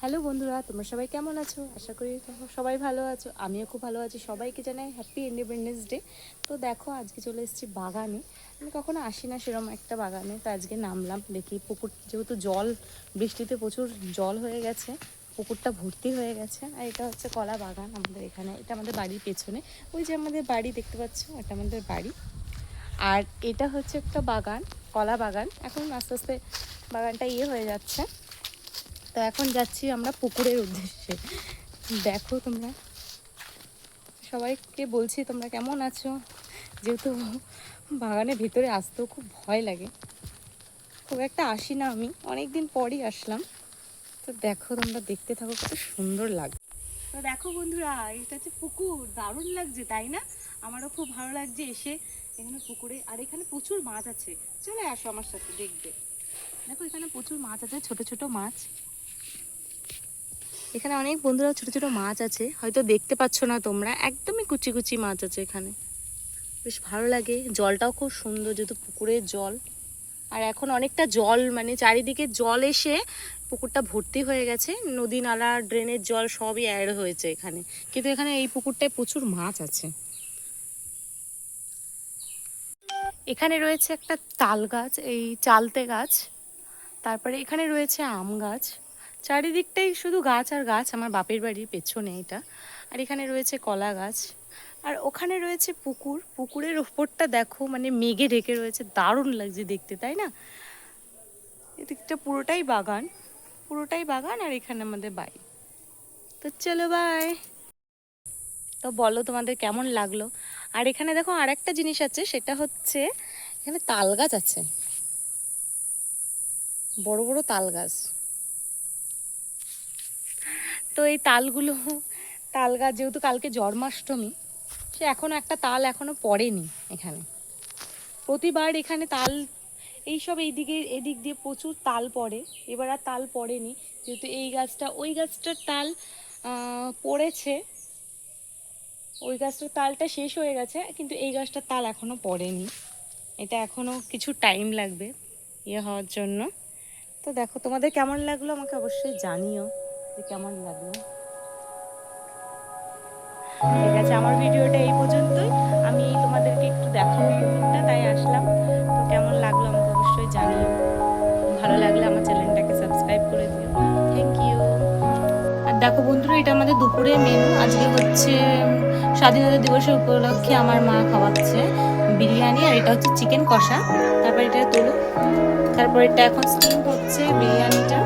Hello বন্ধুরা, তোমরা সবাই কেমন আছো? আশা করি সবাই ভালো আছো। আমিও খুব ভালো আছি। সবাইকে জানাই হ্যাপি ইন্ডিপেন্ডেন্স ডে। তো দেখো, আজকে চলে এসেছি বাগানে। আমি কখনো আসি না সেরকম একটা বাগানে, তো আজকে নামলাম। দেখি পুকুর, যেহেতু জল, বৃষ্টিতে প্রচুর জল হয়ে গেছে, পুকুরটা ভর্তি হয়ে গেছে। আর এটা হচ্ছে কলা বাগান আমাদের এখানে। এটা আমাদের বাড়ির পেছনে, ওই যে আমাদের বাড়ি দেখতে পাচ্ছ, এটা আমাদের বাড়ি। আর এটা হচ্ছে একটা বাগান, কলা বাগান। এখন আস্তে আস্তে বাগানটা হয়ে যাচ্ছে। তো এখন যাচ্ছি আমরা পুকুরের উদ্দেশ্যে। দেখো তোমরা, সবাইকে বলছি তোমরা কেমন আছো, যেহেতু বাগানের ভিতরে আসতেও খুব ভয় লাগে, খুব একটা আসি না, আমি অনেক দিন পরই আসলাম। তো দেখো তোমরা, দেখতে থাকো, কত সুন্দর লাগবে। তো দেখো বন্ধুরা, এটা হচ্ছে পুকুর। দারুণ লাগছে তাই না? আমারও খুব ভালো লাগছে এসে এখানে পুকুরে। আর এখানে প্রচুর মাছ আছে, চলে আসো আমার সাথে দেখবে। দেখো এখানে প্রচুর মাছ আছে, ছোট ছোট মাছ। এখানে অনেক বন্ধুরা ছোট ছোট মাছ আছে, হয়তো দেখতে পাচ্ছ না তোমরা, একদমই কুচি কুচি মাছ আছে এখানে। বেশ ভালো লাগে, জলটাও খুব সুন্দর, যেহেতু পুকুরের জল। আর এখন অনেকটা জল, মানে চারিদিকে জল এসে পুকুরটা ভর্তি হয়ে গেছে। নদী নালা, ড্রেনের জল সবই অ্যাড হয়েছে এখানে। কিন্তু এখানে এই পুকুরটায় প্রচুর মাছ আছে। এখানে রয়েছে একটা তাল গাছ, এই চালতে গাছ। তারপরে এখানে রয়েছে আম গাছ। চারিদিকটাই শুধু গাছ আর গাছ, আমার বাপের বাড়ির পেছনে এটা। আর এখানে রয়েছে কলা গাছ। আর ওখানে রয়েছে পুকুর। পুকুরের ওপরটা দেখো, মানে মেঘে ঢেকে রয়েছে, দারুণ লাগছে দেখতে, তাই না? এদিকটা পুরোটাই বাগান, পুরোটাই বাগান। আর এখানে আমাদের বাড়ি। তো চলো বাই। তো বলো তোমাদের কেমন লাগলো। আর এখানে দেখো আর একটা জিনিস আছে, সেটা হচ্ছে এখানে তাল গাছ আছে, বড় বড় তাল গাছ। তো এই তালগুলো, তাল গাছ, যেহেতু কালকে জন্মাষ্টমী, সে এখনো একটা তাল এখনো পড়েনি এখানে। প্রতিবার এখানে তাল, এইসব এদিক দিয়ে প্রচুর তাল পড়ে। এবার আর তাল পড়েনি, যেহেতু এই গাছটা, ওই গাছটার তাল পড়েছে। ওই গাছটার তালটা শেষ হয়ে গেছে, কিন্তু এই গাছটার তাল এখনো পড়েনি। এটা এখনো কিছু টাইম লাগবে হওয়ার জন্য। তো দেখো তোমাদের কেমন লাগলো আমাকে অবশ্যই জানিও, যে কেমন লাগলো। ঠিক আছে, আমার ভিডিওটা এই পর্যন্তই। আমি তোমাদেরকে একটু দেখাবো পুকুরটা, তাই আসলাম। তো কেমন লাগলো আমাকে অবশ্যই জানিও। ভালো লাগলে আমার চ্যানেলটাকে সাবস্ক্রাইব করে দিও। Thank you. আর দেখো বন্ধুরা, এটা আমাদের দুপুরের মেনু। আজকে হচ্ছে স্বাধীনতা দিবসের উপলক্ষে আমার মা খাওয়াচ্ছে বিরিয়ানি, আর এটা হচ্ছে চিকেন কষা। তারপর এটা তোলো, তারপর এটা এখন স্টিম হচ্ছে বিরিয়ানিটা।